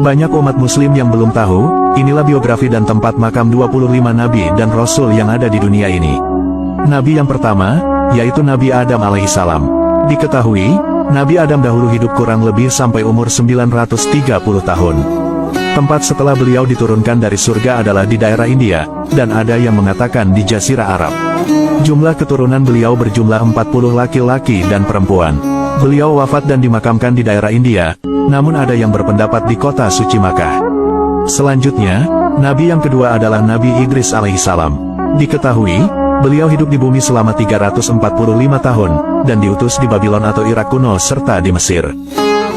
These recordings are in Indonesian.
Banyak umat muslim yang belum tahu, inilah biografi dan tempat makam 25 nabi dan rasul yang ada di dunia ini. Nabi yang pertama, yaitu Nabi Adam alaihissalam. Diketahui, Nabi Adam dahulu hidup kurang lebih sampai umur 930 tahun. Tempat setelah beliau diturunkan dari surga adalah di daerah India, dan ada yang mengatakan di Jazirah Arab. Jumlah keturunan beliau berjumlah 40 laki-laki dan perempuan. Beliau wafat dan dimakamkan di daerah India, namun ada yang berpendapat di kota suci Makkah. Selanjutnya, Nabi yang kedua adalah Nabi Idris alaihissalam. Diketahui, beliau hidup di bumi selama 345 tahun, dan diutus di Babylon atau Irak kuno serta di Mesir.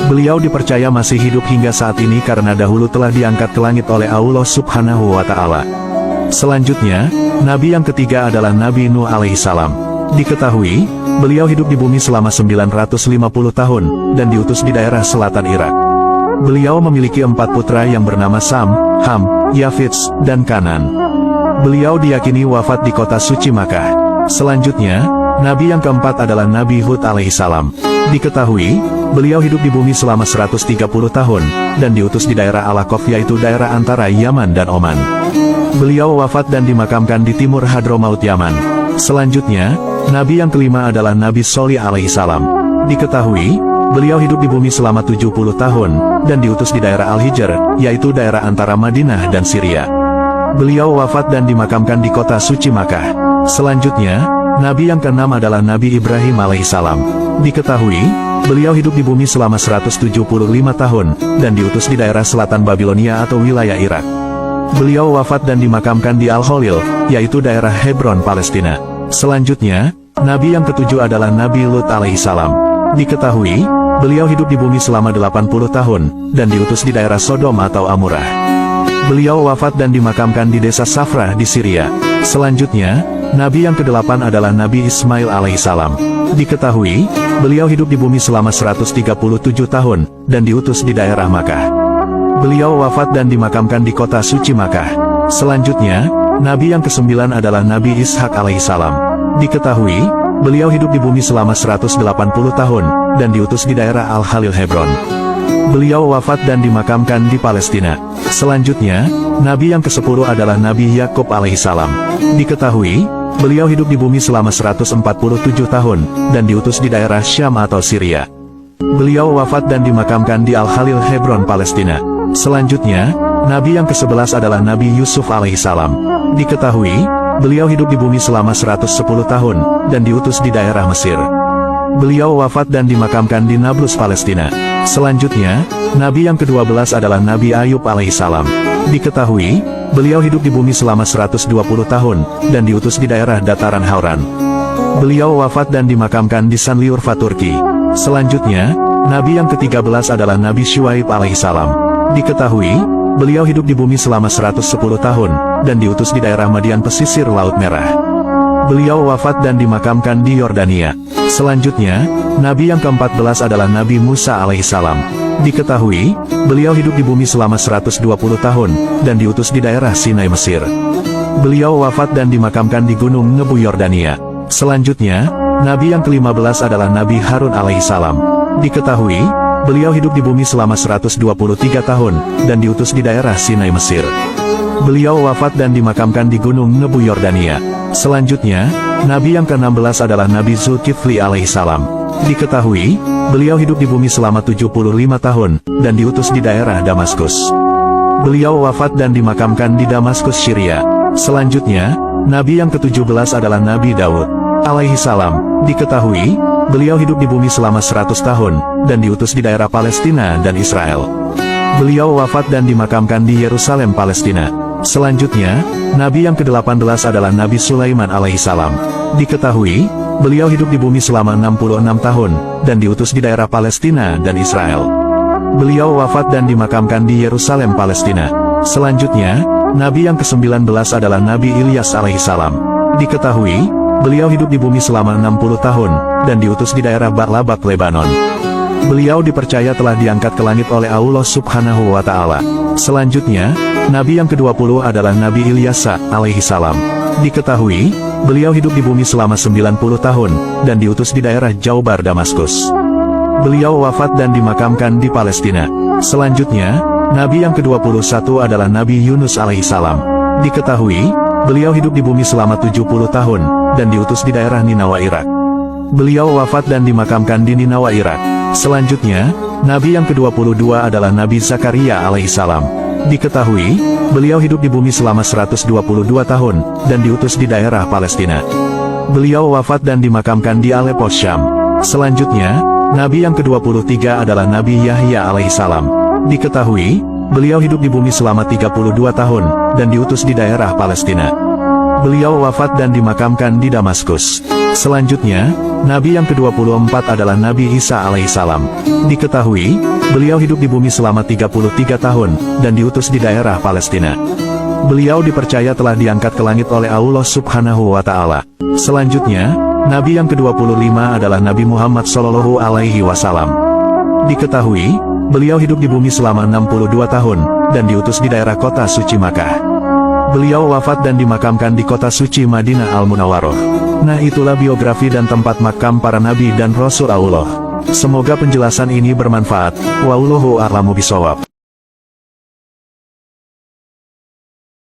Beliau dipercaya masih hidup hingga saat ini karena dahulu telah diangkat ke langit oleh Allah Subhanahu wa Ta'ala. Selanjutnya, Nabi yang ketiga adalah Nabi Nuh alaihissalam. Diketahui, beliau hidup di bumi selama 950 tahun, dan diutus di daerah selatan Irak. Beliau memiliki 4 putra yang bernama Sam, Ham, Yafits, dan Kanan. Beliau diyakini wafat di kota suci Makkah. Selanjutnya, Nabi yang keempat adalah Nabi Hud alaihissalam. Diketahui, beliau hidup di bumi selama 130 tahun, dan diutus di daerah Al-Ahqaf yaitu daerah antara Yaman dan Oman. Beliau wafat dan dimakamkan di timur Hadramaut Yaman. Selanjutnya, Nabi yang kelima adalah Nabi Sholih alaihissalam. Diketahui, beliau hidup di bumi selama 70 tahun, dan diutus di daerah Al-Hijr, yaitu daerah antara Madinah dan Syria. Beliau wafat dan dimakamkan di kota suci Makkah. Selanjutnya, Nabi yang keenam adalah Nabi Ibrahim alaihissalam. Diketahui, beliau hidup di bumi selama 175 tahun, dan diutus di daerah selatan Babilonia atau wilayah Irak. Beliau wafat dan dimakamkan di Al-Khalil, yaitu daerah Hebron, Palestina. Selanjutnya, Nabi yang ketujuh adalah Nabi Lut alaihissalam. Diketahui, beliau hidup di bumi selama 80 tahun, dan diutus di daerah Sodom atau Amurah. Beliau wafat dan dimakamkan di desa Safrah di Syria. Selanjutnya, Nabi yang kedelapan adalah Nabi Ismail alaihissalam. Diketahui, beliau hidup di bumi selama 137 tahun, dan diutus di daerah Makkah. Beliau wafat dan dimakamkan di kota suci Makkah. Selanjutnya, Nabi yang kesembilan adalah Nabi Ishak alaihissalam. Diketahui, beliau hidup di bumi selama 180 tahun, dan diutus di daerah Al-Khalil Hebron. Beliau wafat dan dimakamkan di Palestina. Selanjutnya, Nabi yang ke-10 adalah Nabi Yakub alaihissalam. Diketahui, beliau hidup di bumi selama 147 tahun, dan diutus di daerah Syam atau Syria. Beliau wafat dan dimakamkan di Al-Khalil Hebron, Palestina. Selanjutnya, Nabi yang ke-11 adalah Nabi Yusuf alaihissalam. Diketahui, beliau hidup di bumi selama 110 tahun, dan diutus di daerah Mesir. Beliau wafat dan dimakamkan di Nablus, Palestina. Selanjutnya, Nabi yang ke-12 adalah Nabi Ayub alaihissalam. Diketahui, beliau hidup di bumi selama 120 tahun, dan diutus di daerah dataran Hauran. Beliau wafat dan dimakamkan di Sanliurfa, Turki. Selanjutnya, Nabi yang ke-13 adalah Nabi Syuaib alaihissalam. Diketahui, beliau hidup di bumi selama 110 tahun, dan diutus di daerah Madian pesisir Laut Merah. Beliau wafat dan dimakamkan di Yordania. Selanjutnya, Nabi yang ke-14 adalah Nabi Musa alaihissalam. Diketahui, beliau hidup di bumi selama 120 tahun, dan diutus di daerah Sinai, Mesir. Beliau wafat dan dimakamkan di Gunung Nebu, Yordania. Selanjutnya, Nabi yang ke-15 adalah Nabi Harun alaihissalam. Diketahui, beliau hidup di bumi selama 123 tahun, dan diutus di daerah Sinai, Mesir. Beliau wafat dan dimakamkan di Gunung Nebu, Yordania. Selanjutnya, Nabi yang ke-16 adalah Nabi Zulkifli alaihissalam. Diketahui, beliau hidup di bumi selama 75 tahun, dan diutus di daerah Damaskus. Beliau wafat dan dimakamkan di Damaskus, Syria. Selanjutnya, Nabi yang ke-17 adalah Nabi Daud alaihissalam. Diketahui, beliau hidup di bumi selama 100 tahun, dan diutus di daerah Palestina dan Israel. Beliau wafat dan dimakamkan di Yerusalem, Palestina. Selanjutnya, Nabi yang ke-18 adalah Nabi Sulaiman alaihissalam. Diketahui, beliau hidup di bumi selama 66 tahun, dan diutus di daerah Palestina dan Israel. Beliau wafat dan dimakamkan di Yerusalem, Palestina. Selanjutnya, Nabi yang ke-19 adalah Nabi Ilyas alaihissalam. Diketahui, beliau hidup di bumi selama 60 tahun, dan diutus di daerah Ba'labak, Lebanon. Beliau dipercaya telah diangkat ke langit oleh Allah Subhanahu wa Ta'ala. Selanjutnya, Nabi yang ke-20 adalah Nabi Ilyasa alaihissalam. Diketahui, beliau hidup di bumi selama 90 tahun, dan diutus di daerah Jaubar, Damaskus. Beliau wafat dan dimakamkan di Palestina. Selanjutnya, Nabi yang ke-21 adalah Nabi Yunus alaihissalam. Diketahui, beliau hidup di bumi selama 70 tahun, dan diutus di daerah Ninawa, Irak. Beliau wafat dan dimakamkan di Ninawa, Irak. Selanjutnya, Nabi yang ke-22 adalah Nabi Zakaria alaihissalam. Diketahui, beliau hidup di bumi selama 122 tahun, dan diutus di daerah Palestina. Beliau wafat dan dimakamkan di Aleppo, Syam. Selanjutnya, Nabi yang ke-23 adalah Nabi Yahya alaihissalam. Diketahui, beliau hidup di bumi selama 32 tahun, dan diutus di daerah Palestina. Beliau wafat dan dimakamkan di Damaskus. Selanjutnya, Nabi yang ke-24 adalah Nabi Isa alaihissalam. Diketahui, beliau hidup di bumi selama 33 tahun, dan diutus di daerah Palestina. Beliau dipercaya telah diangkat ke langit oleh Allah Subhanahu wa Ta'ala. Selanjutnya, Nabi yang ke-25 adalah Nabi Muhammad Shallallahu Alaihi Wasallam. Diketahui, beliau hidup di bumi selama 62 tahun, dan diutus di daerah kota suci Makkah. Beliau wafat dan dimakamkan di kota suci Madinah Al-Munawwaroh. Nah, itulah biografi dan tempat makam para nabi dan rasul Allah. Semoga penjelasan ini bermanfaat. Wallahu a'lamu bishawab.